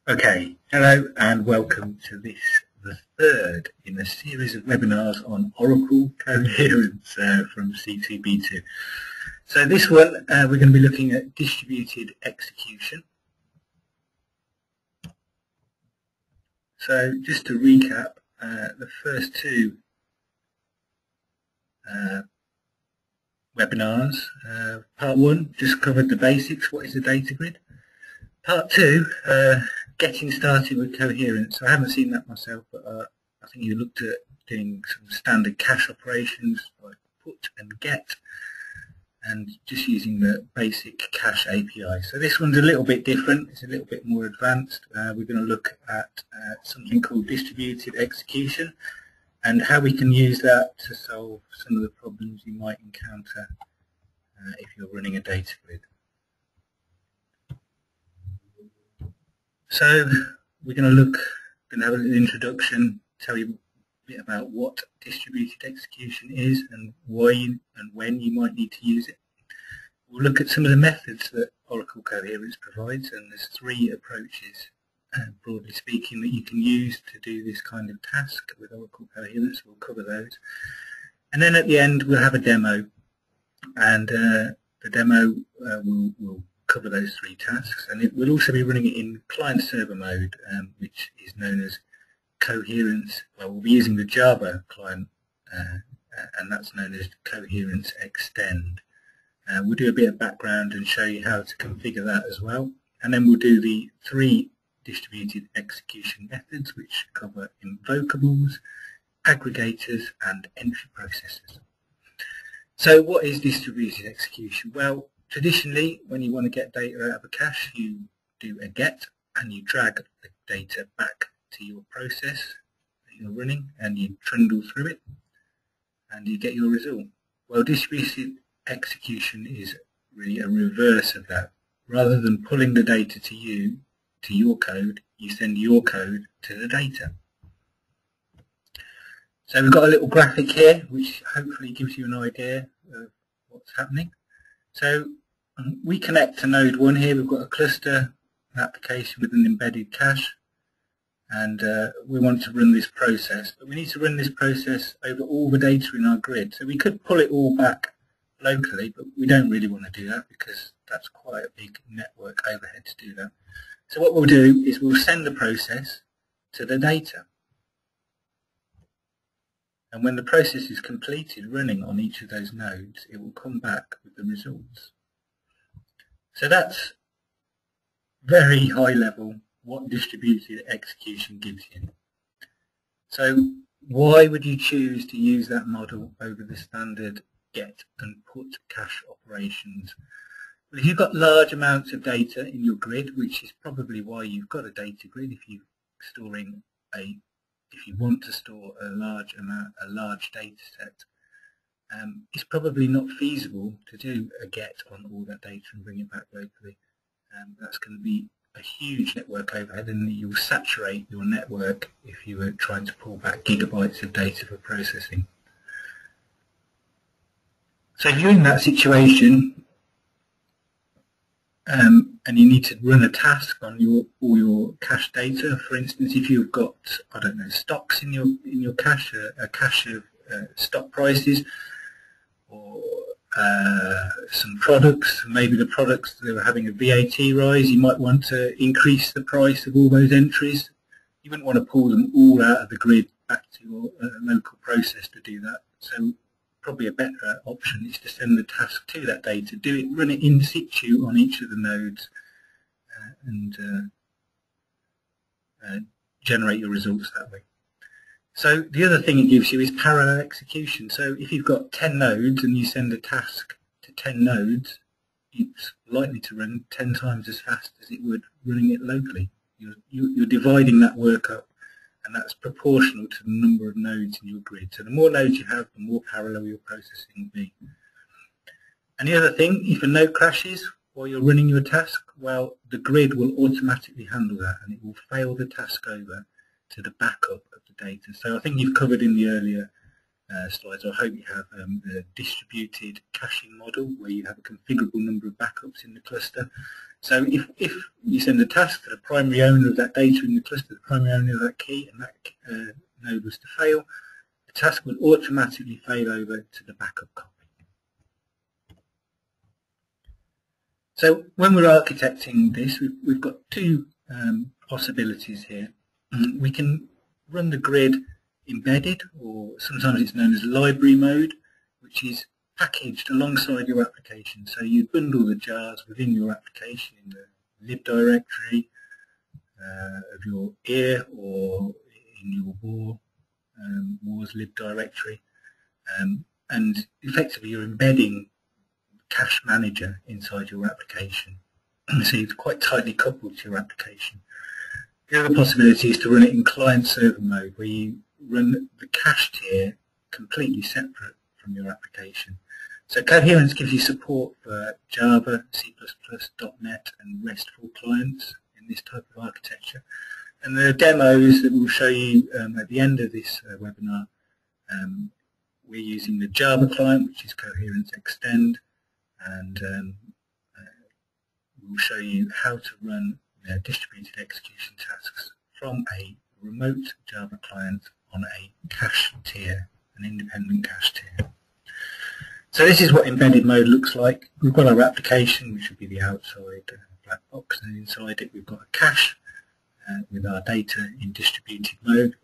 Okay, hello and welcome to the third in a series of webinars on Oracle Coherence from C2B2. So this one we're going to be looking at distributed execution. So just to recap, the first two webinars, part one just covered the basics, what is a data grid. Part two, getting started with Coherence. I haven't seen that myself, but I think you looked at doing some standard cache operations like put and get, and just using the basic cache API. So this one's a little bit different, it's a little bit more advanced. We're going to look at something called distributed execution and how we can use that to solve some of the problems you might encounter if you're running a data grid. So we're going to have a little introduction, tell you a bit about what distributed execution is and why and when you might need to use it. We'll look at some of the methods that Oracle Coherence provides, and there's three approaches, broadly speaking, that you can use to do this kind of task with Oracle Coherence. We'll cover those. And then at the end we'll have a demo, and the demo will cover those three tasks, and it will also be running it in client-server mode, which is known as Coherence. Well, we'll be using the Java client, and that's known as Coherence Extend. We'll do a bit of background and show you how to configure that as well, and then we'll do the three distributed execution methods, which cover invocables, aggregators, and entry processors. So what is distributed execution? Well, traditionally, when you want to get data out of a cache, you do a get and you drag the data back to your process that you're running, and you trundle through it and you get your result. Well, distributed execution is really a reverse of that. Rather than pulling the data to you, to your code, you send your code to the data. So we've got a little graphic here which hopefully gives you an idea of what's happening. So we connect to node 1 here. We've got a cluster, an application with an embedded cache, and we want to run this process, but we need to run this process over all the data in our grid. So we could pull it all back locally, but we don't really want to do that because that's quite a big network overhead to do that. So what we'll do is we'll send the process to the data, and when the process is completed running on each of those nodes, it will come back with the results. So that's very high level what distributed execution gives you. So why would you choose to use that model over the standard get and put cache operations? Well, if you've got large amounts of data in your grid, which is probably why you've got a data grid, if you want to store a large data set, it's probably not feasible to do a get on all that data and bring it back locally. That's going to be a huge network overhead, and you will saturate your network if you were trying to pull back gigabytes of data for processing. So if you're in that situation, and you need to run a task on all your cache data, for instance, if you've got, I don't know, stocks in your cache, a cache of stock prices, or some products, maybe the products that are having a VAT rise, you might want to increase the price of all those entries. You wouldn't want to pull them all out of the grid back to your local process to do that. So probably a better option is to send the task to that data, run it in situ on each of the nodes, and generate your results that way. So the other thing it gives you is parallel execution. So if you've got 10 nodes and you send a task to 10 nodes, it's likely to run 10 times as fast as it would running it locally. You're dividing that work up, and that's proportional to the number of nodes in your grid. So the more nodes you have, the more parallel your processing will be. And the other thing, if a node crashes while you're running your task, well, the grid will automatically handle that, and it will fail the task over to the backup of the data. So I think you've covered in the earlier slides, I hope you have a distributed caching model where you have a configurable number of backups in the cluster. So if you send a task to the primary owner of that data in the cluster, the primary owner of that key, and that node was to fail, the task would automatically fail over to the backup copy. So when we're architecting this, we've got two possibilities here. We can run the grid embedded, or sometimes it's known as library mode, which is packaged alongside your application. So you bundle the jars within your application in the lib directory of your ear or in your war's lib directory, and effectively you're embedding cache manager inside your application. So it's quite tightly coupled to your application. The other possibility is to run it in client-server mode, where you run the cache tier completely separate from your application. So Coherence gives you support for Java, C++, .NET and RESTful clients in this type of architecture. And the demos that we'll show you at the end of this webinar, we're using the Java client, which is Coherence Extend, and we'll show you how to run distributed execution tasks from a remote Java client on a cache tier, an independent cache tier. So this is what embedded mode looks like. We've got our application, which will be the outside black box, and inside it we've got a cache with our data in distributed mode.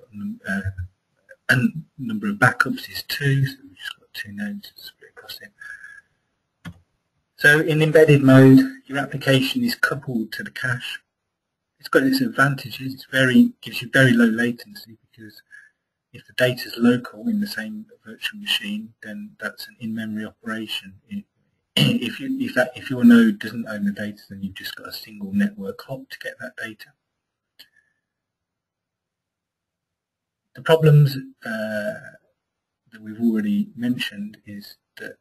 A number of backups is 2, so we've just got 2 nodes split across it. So in embedded mode, your application is coupled to the cache. It's got its advantages. Gives you very low latency, because if the data is local in the same virtual machine, then that's an in-memory operation. If your node doesn't own the data, then you've just got a single network hop to get that data. The problems that we've already mentioned is that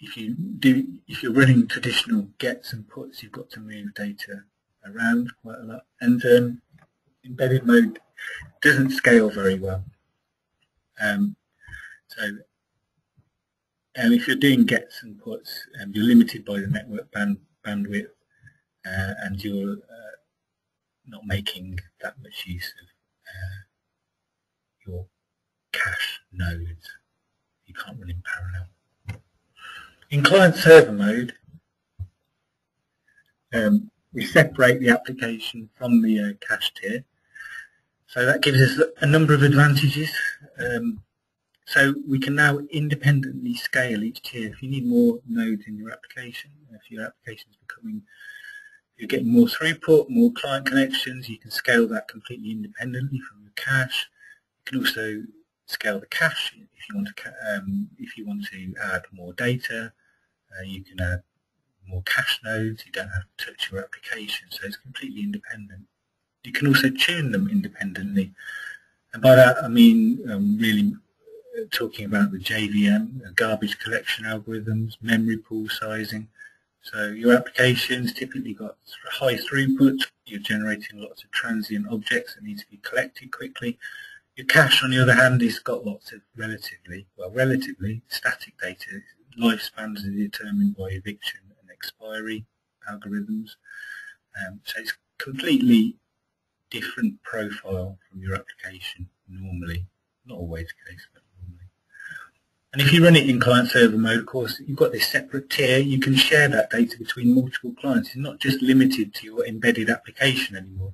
if you're running traditional gets and puts, you've got to move data around quite a lot, and embedded mode doesn't scale very well. If you're doing gets and puts, you're limited by the network bandwidth, and you're not making that much use of your cache nodes. You can't run in parallel. In client-server mode, we separate the application from the cache tier. So that gives us a number of advantages. So we can now independently scale each tier. If you need more nodes in your application, if your application is you're getting more throughput, more client connections, you can scale that completely independently from the cache. You can also scale the cache if you want to add more data. You can add more cache nodes. You don't have to touch your application, so it's completely independent. You can also tune them independently, and by that I mean really talking about the JVM, garbage collection algorithms, memory pool sizing. So your application's typically got high throughput. You're generating lots of transient objects that need to be collected quickly. Your cache, on the other hand, has got lots of relatively static data. Lifespans are determined by eviction and expiry algorithms. So it's completely different profile from your application normally. Not always the case, but normally. And if you run it in client-server mode, of course, you've got this separate tier. You can share that data between multiple clients. It's not just limited to your embedded application anymore.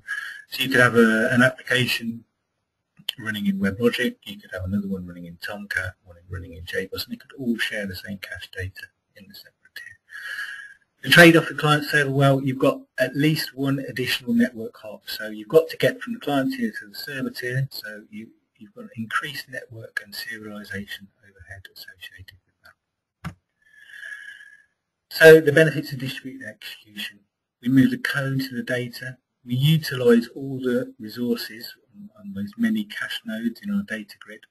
So you could have an application running in WebLogic, you could have another one running in Tomcat, one running in JBoss, and they could all share the same cache data in the separate tier. The trade-off for client-server, well, you've got at least one additional network hop. So you've got to get from the client tier to the server tier, so you've got increased network and serialization overhead associated with that. So the benefits of distributed execution. We move the code to the data. We utilize all the resources on those many cache nodes in our data grid.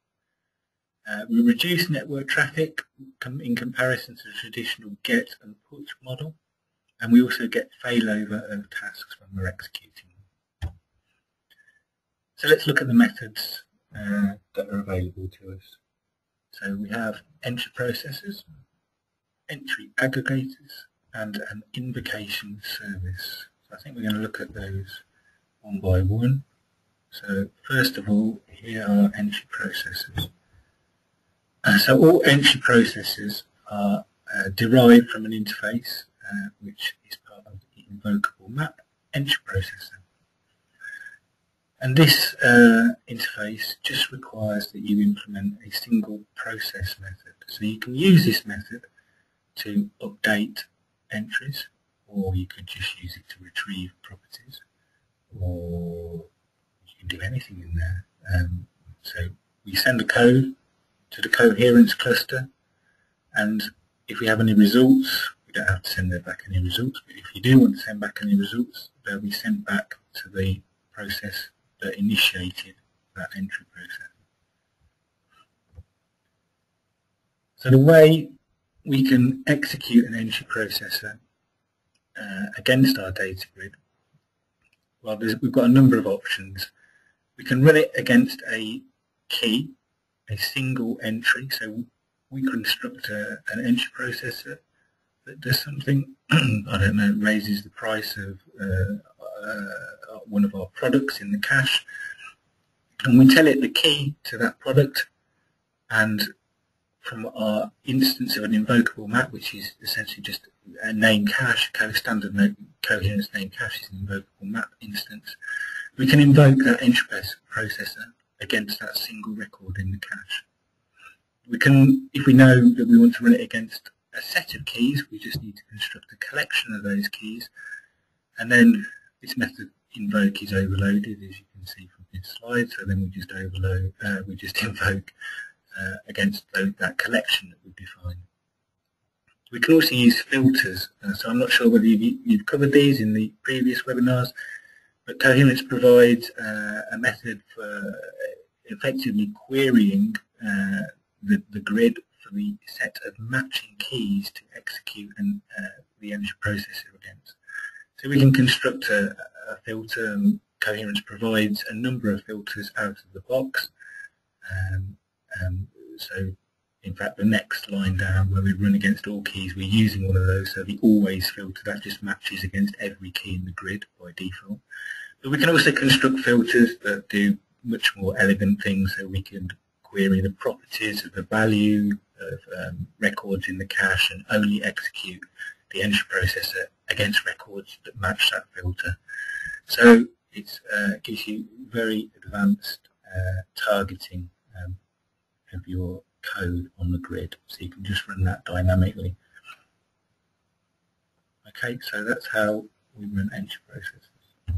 We reduce network traffic in comparison to the traditional get and put model, and we also get failover of tasks when we're executing them. So let's look at the methods that are available to us. So we have entry processors, entry aggregators, and an invocation service. So I think we're going to look at those one by one. So first of all, here are entry processors. So all entry processors are derived from an interface which is part of the invocable map entry processor. And this interface just requires that you implement a single process method. So you can use this method to update entries, or you could just use it to retrieve properties, or you can do anything in there. So we send a code to the Coherence cluster, and if we have any results, we don't have to send back any results, but if you do want to send back any results, they'll be sent back to the process that initiated that entry process. So the way we can execute an entry processor against our data grid, well, we've got a number of options. We can run it against a key, a single entry. So we construct an entry processor that does something, I don't know, raises the price of one of our products in the cache, and we tell it the key to that product, and from our instance of an invocable map, which is essentially just a name cache, standard coherence name cache is an invocable map instance, we can invoke that entry processor against that single record in the cache. We can, if we know that we want to run it against a set of keys, we just need to construct a collection of those keys, and then this method invoke is overloaded, as you can see from this slide. So then we just invoke against that collection that we've defined. We can also use filters. So I'm not sure whether you've covered these in the previous webinars, but Coherence provides a method for effectively querying the grid for the set of matching keys to execute the entry processor against. So we can construct a filter, and Coherence provides a number of filters out of the box. So in fact the next line down where we run against all keys, we're using one of those, so the always filter, that just matches against every key in the grid by default. But we can also construct filters that do much more elegant things, so we can query the properties of the value of records in the cache and only execute the entry processor against records that match that filter. So it gives you very advanced targeting of your code on the grid, so you can just run that dynamically. Okay, so that's how we run entry processors.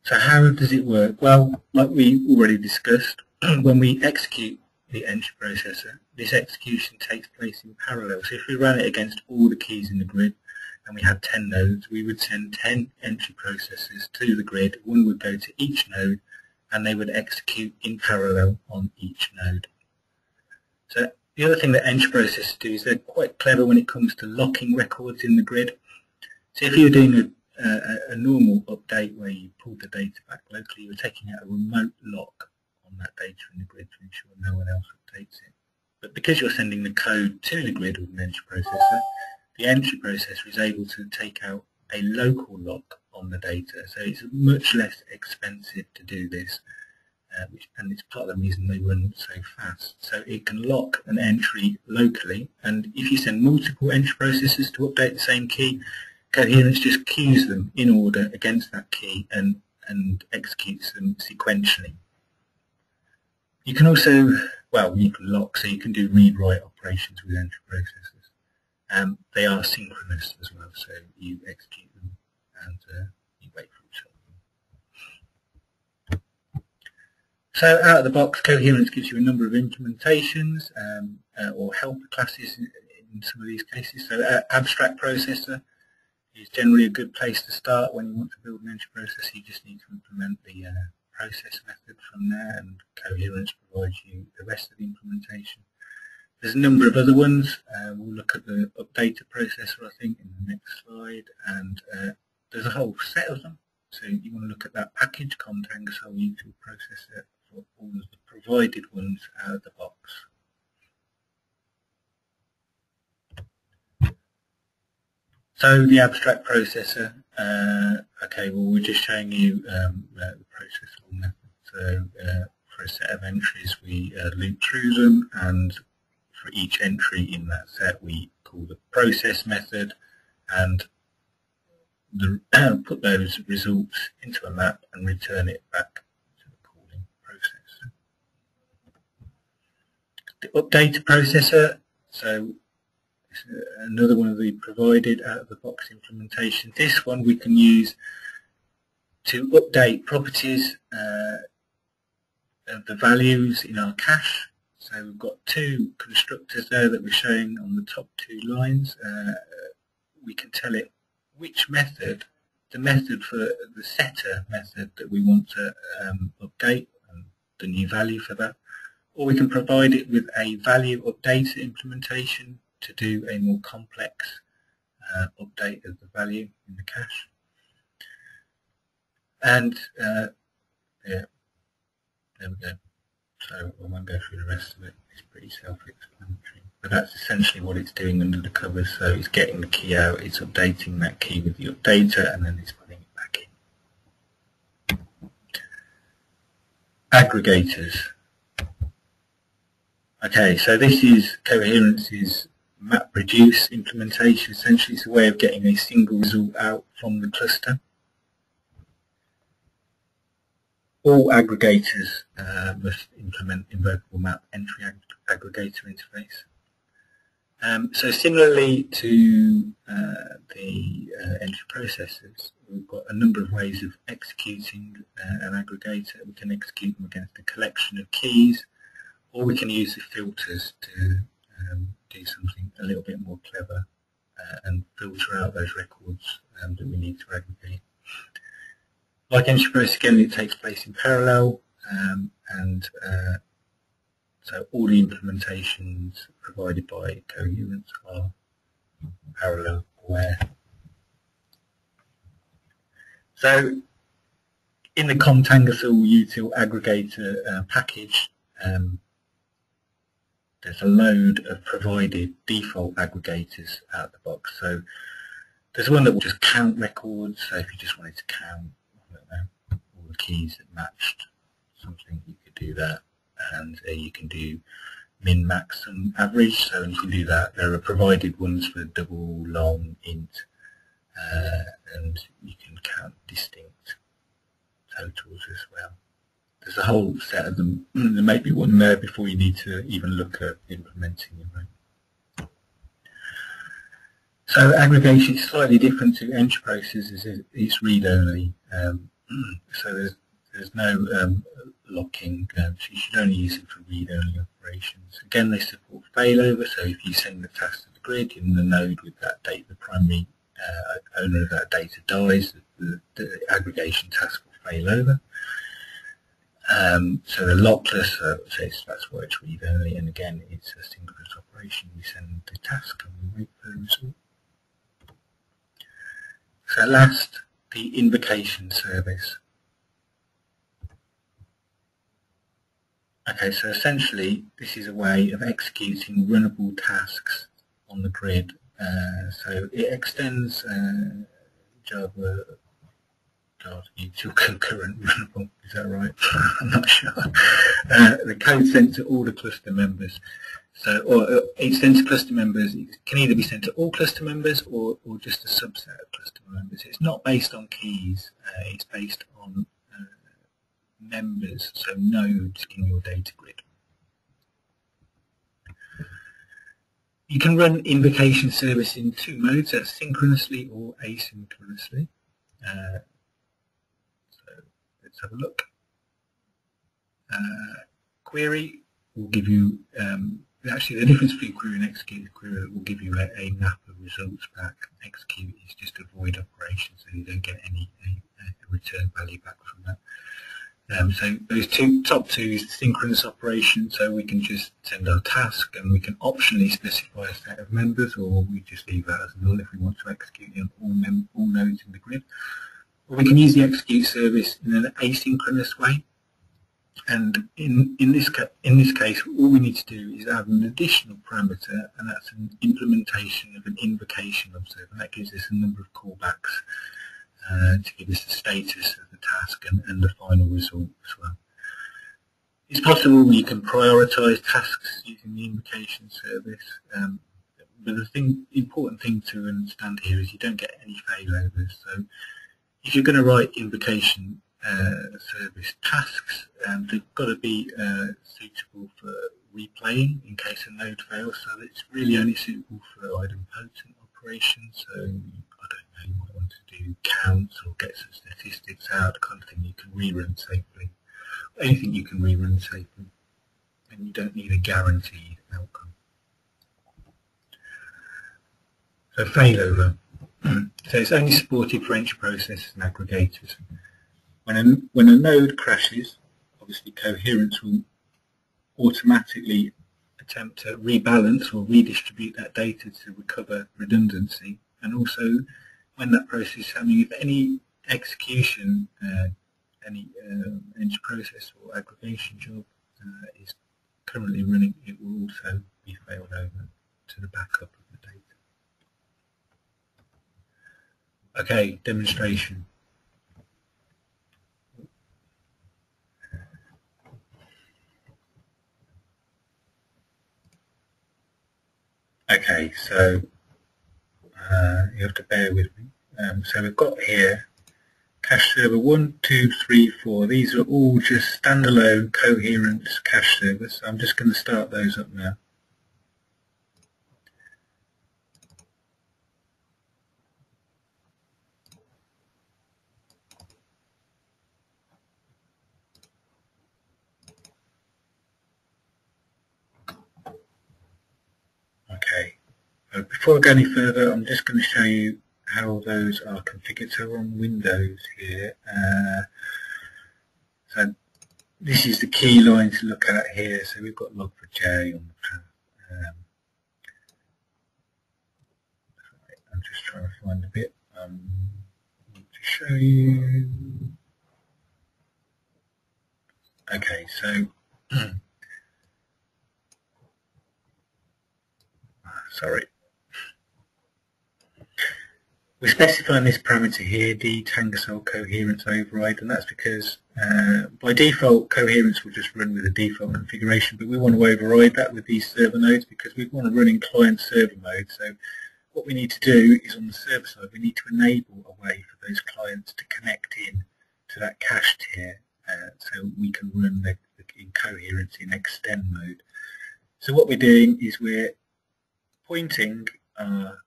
So how does it work? Well, like we already discussed, when we execute the entry processor, this execution takes place in parallel. So if we ran it against all the keys in the grid and we had 10 nodes, we would send 10 entry processors to the grid. One would go to each node, and they would execute in parallel on each node. So the other thing that entry processors do is they're quite clever when it comes to locking records in the grid. So if you're doing a normal update where you pull the data back locally, you're taking out a remote lock on that data in the grid to ensure no one else updates it. But because you're sending the code to the grid with an entry processor, the entry processor is able to take out a local lock on the data, so it's much less expensive to do this, and it's part of the reason they run so fast. So it can lock an entry locally, and if you send multiple entry processors to update the same key, Coherence just queues them in order against that key and executes them sequentially. You can also, well, you can lock, so you can do read-write operations with entry processors. They are synchronous as well, so you execute them and you wait for each other. So out of the box, Coherence gives you a number of implementations or helper classes in some of these cases. So abstract processor is generally a good place to start when you want to build an entry processor. You just need to implement the process method from there, and Coherence provides you the rest of the implementation. There's a number of other ones. We'll look at the updater processor, I think, in the next slide, and there's a whole set of them. So you want to look at that package container cell util processor for all of the provided ones out of the box. So the abstract processor, okay, well we're just showing you the processable method. So for a set of entries we loop through them, and for each entry in that set we call the process method and put those results into a map and return it back to the calling process. The updater processor, so another one of the provided out-of-the-box implementation. This one we can use to update properties of the values in our cache. So we've got two constructors there that we're showing on the top two lines. We can tell it which method, the method for the setter method that we want to update, and the new value for that. Or we can provide it with a value updater implementation to do a more complex update of the value in the cache. And yeah, there we go. So I won't go through the rest of it, it's pretty self-explanatory. But that's essentially what it's doing under the covers. So it's getting the key out, it's updating that key with the updater, and then it's putting it back in. Aggregators. Okay, so this is Coherence's MapReduce implementation. Essentially it's a way of getting a single result out from the cluster. All aggregators must implement invocable map entry aggregator interface. So similarly to the entry processors, we've got a number of ways of executing an aggregator. We can execute them against a collection of keys, or we can use the filters to do something a little bit more clever and filter out those records that we need to aggregate. Like entry process, again, it takes place in parallel, and so all the implementations provided by Coherence are parallel aware. So in the comtangle util aggregator package, there's a load of provided default aggregators out of the box. So there's one that will just count records. So if you just wanted to count, I don't know, all the keys that matched something, you could do that. And you can do min, max, and average. So you can do that. There are provided ones for double, long, int, and you can count distinct totals as well. There's a whole set of them. There may be one there before you need to even look at implementing it. So aggregation is slightly different to entry processes. It's read-only. So there's no locking. So you should only use it for read-only operations. Again, they support failover. So if you send the task to the grid in the node with that data, the primary owner of that data dies, the aggregation task will fail over. So they're lockless, so that's why it's read-only, and again it's a synchronous operation. We send the task and we wait for the result. So last, the invocation service. Okay, so essentially this is a way of executing runnable tasks on the grid. So it extends Java util concurrent runnable, is that right? I'm not sure. The code sent to all the cluster members. So, or it sends to cluster members. It can either be sent to all cluster members or just a subset of cluster members. It's not based on keys. It's based on members, so nodes in your data grid. You can run invocation service in two modes, that's synchronously or asynchronously. So let's have a look. Query will give you, actually the difference between query and execute, query will give you a map of results back. Execute is just a void operation, so you don't get any return value back from that. So those top two is the synchronous operation, so we can just send our task and we can optionally specify a set of members, or we just leave that as null if we want to execute on all nodes in the grid. Or we can use the execute service in an asynchronous way. And in this case, all we need to do is add an additional parameter, and that's an implementation of an invocation observer. And that gives us a number of callbacks to give us the status of the task and the final result as well. It's possible you can prioritize tasks using the invocation service, but the important thing to understand here is you don't get any failovers. So if you're going to write invocation service tasks, they've got to be suitable for replaying in case a node fails, so it's really only suitable for idempotent operations. So I don't know, you might want to do counts or get some statistics out, the kind of thing you can rerun safely. Anything you can rerun safely, and you don't need a guaranteed outcome. So failover. So it's only supported for entry processes and aggregators. When a node crashes, obviously Coherence will automatically attempt to rebalance or redistribute that data to recover redundancy. And also, when that process is happening, if any execution, any entry process or aggregation job is currently running, it will also be failed over to the backup of the data. Okay, demonstration. Okay, so you have to bear with me. So we've got here cache server 1, 2, 3, 4. These are all just standalone Coherence cache servers. So I'm just going to start those up now. Okay, before I go any further, I'm just going to show you how those are configured. So we're on Windows here. So this is the key line to look at here. So we've got log4j on the path. I'm just trying to find a bit to show you. Okay, so sorry. We're specifying this parameter here, the Tangersol coherence override, and that's because by default Coherence will just run with the default configuration, but we want to override that with these server nodes because we want to run in client-server mode. So what we need to do is on the server side, we need to enable a way for those clients to connect in to that cache tier so we can run in Coherence in extend mode. So what we're doing is we're pointing our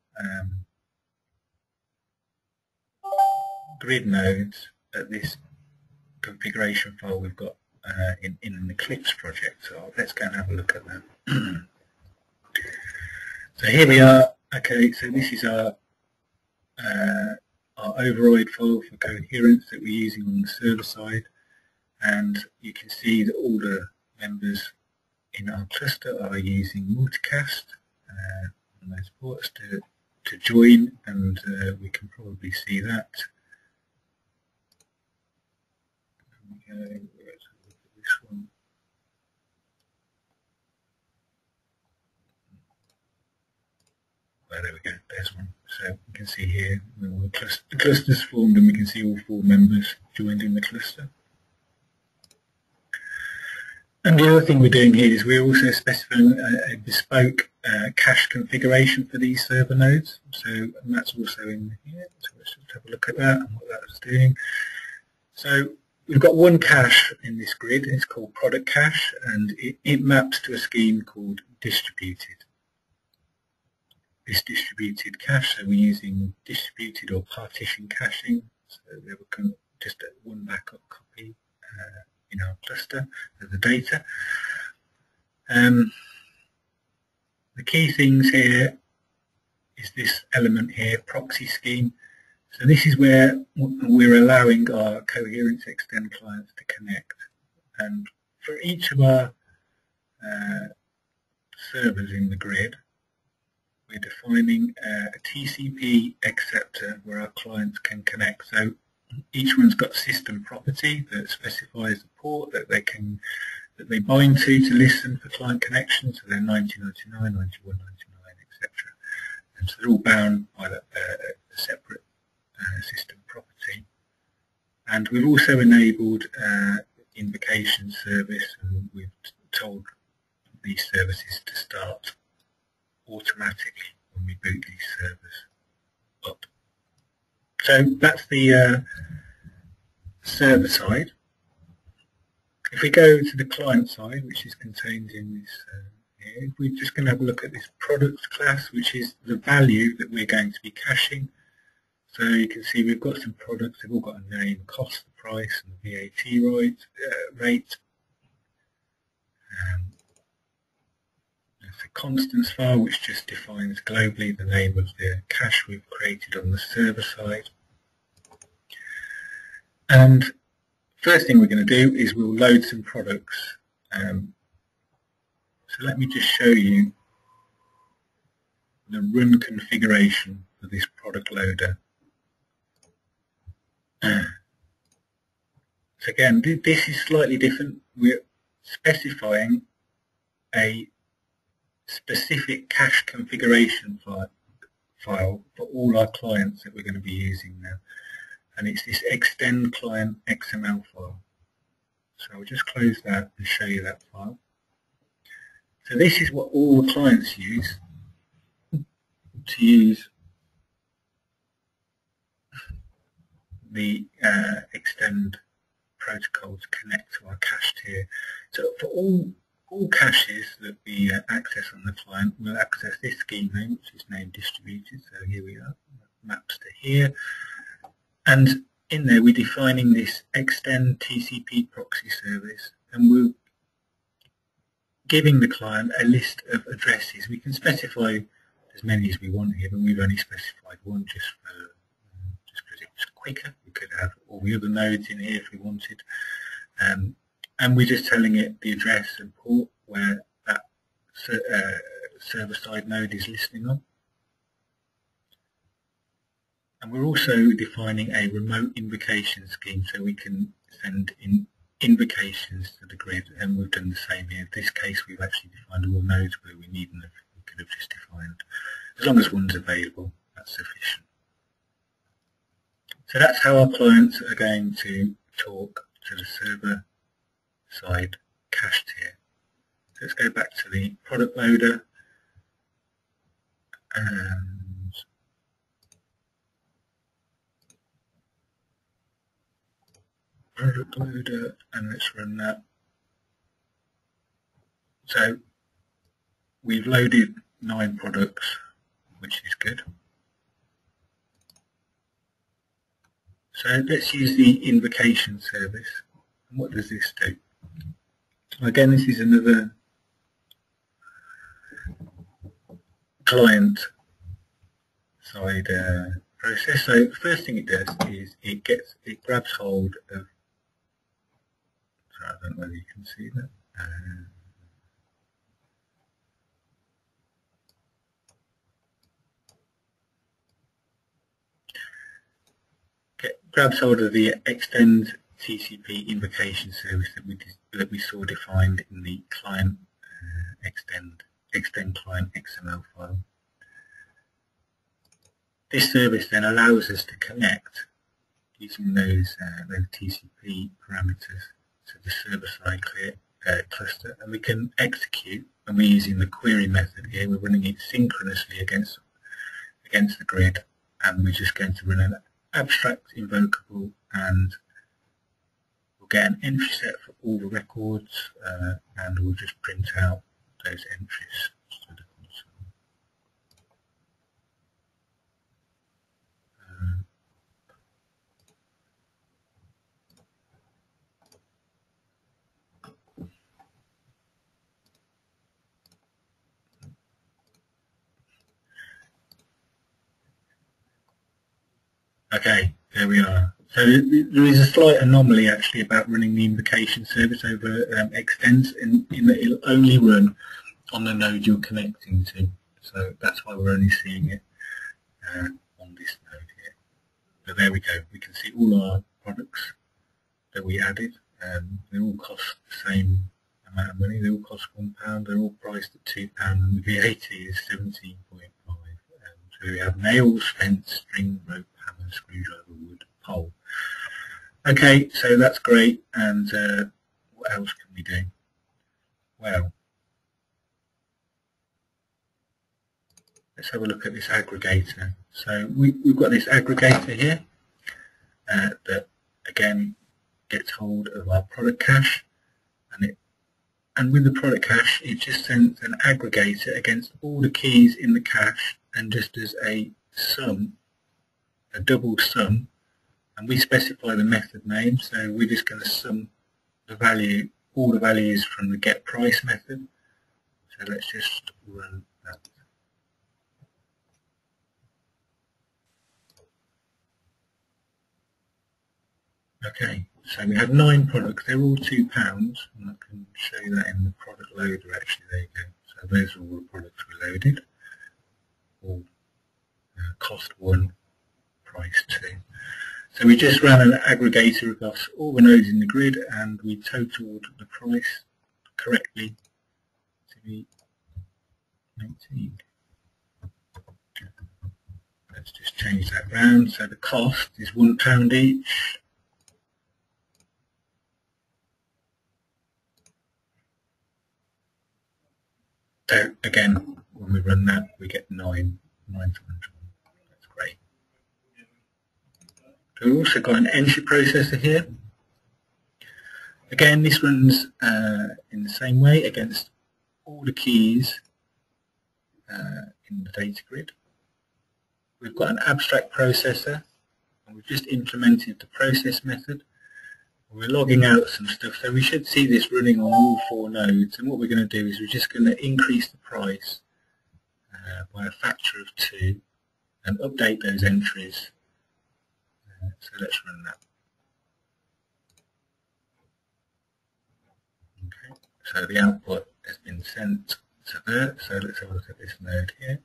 grid nodes at this configuration file we've got in an Eclipse project. So let's go and have a look at that. So here we are. Okay, so this is our override file for Coherence that we're using on the server side, and you can see that all the members in our cluster are using multicast on those ports to join, and we can probably see that. Let's look at this one. Well, there we go, there's one. So we can see here the cluster's formed, and we can see all 4 members joined in the cluster. And the other thing we're doing here is we're also specifying a bespoke cache configuration for these server nodes. So and that's also in here. So let's just have a look at that and what that's doing. So we've got one cache in this grid. It's called product cache, and it maps to a scheme called distributed. This distributed cache, so we're using distributed or partition caching. So there we just one backup copy in our cluster of the data. The key things here is this element here, proxy scheme. So this is where we're allowing our Coherence Extend clients to connect. And for each of our servers in the grid, we're defining a TCP acceptor where our clients can connect. So Each one's got system property that specifies the port that they bind to listen for client connections. So they're 9099, 9199, etc. And so they're all bound by a separate system property. And we've also enabled invocation service, and we've told these services to start automatically when we boot these servers up. So that's the server side. If we go to the client side, which is contained in this here, we're just going to have a look at this products class, which is the value that we're going to be caching. So you can see we've got some products, they've all got a name, cost, the price, and the VAT rate. There's a constants file which just defines globally the name of the cache we've created on the server side. And first thing we're going to do is we'll load some products. So let me just show you the run configuration for this product loader. So again, this is slightly different. We're specifying a specific cache configuration file for all our clients that we're going to be using now. And it's this extend client XML file. So I'll just close that and show you that file. So this is what all the clients use to use the extend protocol to connect to our cache tier. So for all caches that we access on the client, we'll access this scheme name, which is named distributed. So here we are, maps to here. And in there we're defining this extend TCP proxy service, and we're giving the client a list of addresses. We can specify as many as we want here, but we've only specified one just because it's quicker. We could have all the other nodes in here if we wanted. And we're just telling it the address and port where that server-side node is listening on. And we're also defining a remote invocation scheme, so we can send in invocations to the grid, and we've done the same here. In this case, we've actually defined all nodes where we need them. We could have just defined, as long as one's available, that's sufficient. So that's how our clients are going to talk to the server-side cache tier. So let's go back to the product loader. Product loader, and let's run that. So we've loaded 9 products, which is good. So let's use the invocation service. And what does this do? Again, this is another client side process. So the first thing it does is it grabs hold of, sorry, I don't know whether you can see that. Grabs hold of the extend TCP invocation service that we saw defined in the client extend client XML file. This service then allows us to connect using those TCP parameters to the server-side cluster, and we can execute, and we're using the query method here. We're running it synchronously against the grid, and we're just going to run an abstract invocable, and we'll get an entry set for all the records, and we'll just print out those entries to the console. Okay, there we are. So there is a slight anomaly actually about running the invocation service over extends, in that it'll only run on the node you're connecting to. So that's why we're only seeing it on this node here. But there we go. We can see all our products that we added. They all cost the same amount of money. They all cost £1. They're all priced at £2, and the VAT is 17.5. So we have nails, fence, string, rope, hammer, screwdriver, wood, pole. Okay, so that's great. And what else can we do? Well, let's have a look at this aggregator. So we've got this aggregator here that again gets hold of our product cache, and with the product cache it just sends an aggregator against all the keys in the cache and just does a sum, a double sum, and we specify the method name, so we're just going to sum the value, all the values from the get price method. So let's just run that. Okay, so we have 9 products. They're all £2, and I can show you that in the product loader. Actually, there you go. So those are all the products we loaded. All cost 1, price 2. So we just ran an aggregator across all the nodes in the grid, and we totaled the price correctly to be 19. Let's just change that round. So the cost is £1 each. So again, when we run that, we get 9 to 1. That's great. So we've also got an entry processor here. Again, this runs in the same way against all the keys in the data grid. We've got an abstract processor, and we've just implemented the process method. We're logging out some stuff, so we should see this running on all 4 nodes, and what we're going to do is we're just going to increase the price by a factor of 2 and update those entries. So let's run that. Okay, so the output has been sent to there, so let's have a look at this node here.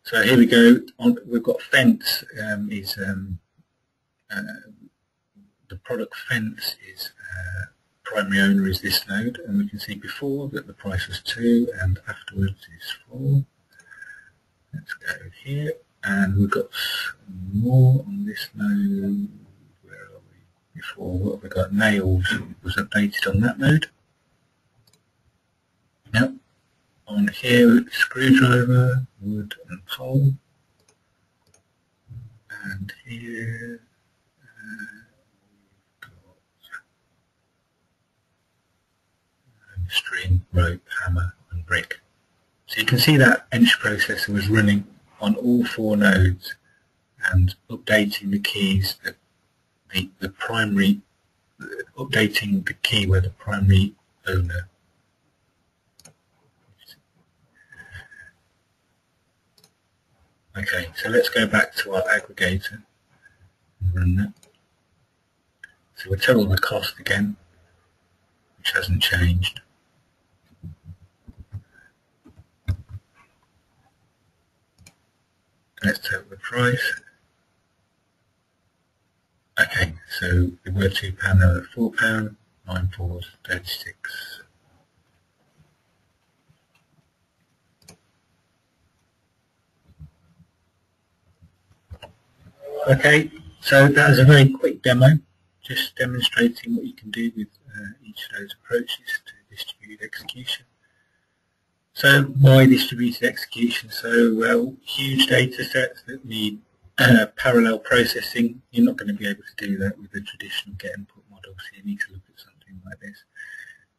So here we go, we've got fence the product fence is primary owner is this node, and we can see before that the price was 2 and afterwards is 4. Let's go here, and we've got some more on this node. Where are we? Before, what have we got? Nails was updated on that node. Now on here, screwdriver, wood and pole, and here string, rope, hammer and brick. So you can see that entry processor was running on all 4 nodes and updating the keys, the primary, updating the key where the primary owner. Okay, so let's go back to our aggregator and run that. So we'll total the cost again, which hasn't changed. Let's total the price. Okay, so we were £2, now we're £4, 9 4s, 36. Okay, so that was a very quick demo, just demonstrating what you can do with each of those approaches to distributed execution. So why distributed execution? So, well, huge data sets that need parallel processing. You're not going to be able to do that with the traditional get input model, so you need to look at something like this.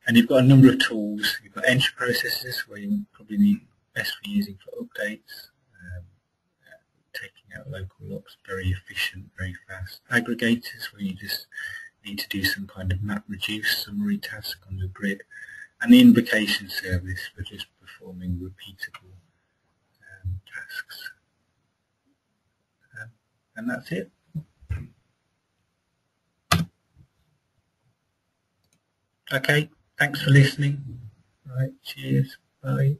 And you've got a number of tools. You've got entry processors, where you probably need best for using for updates, taking out local locks, very efficient, very fast. Aggregators, where you just need to do some kind of map reduce summary task on the grid. And the invocation service for just performing repeatable tasks. And that's it. Okay, thanks for listening. All right, cheers, bye.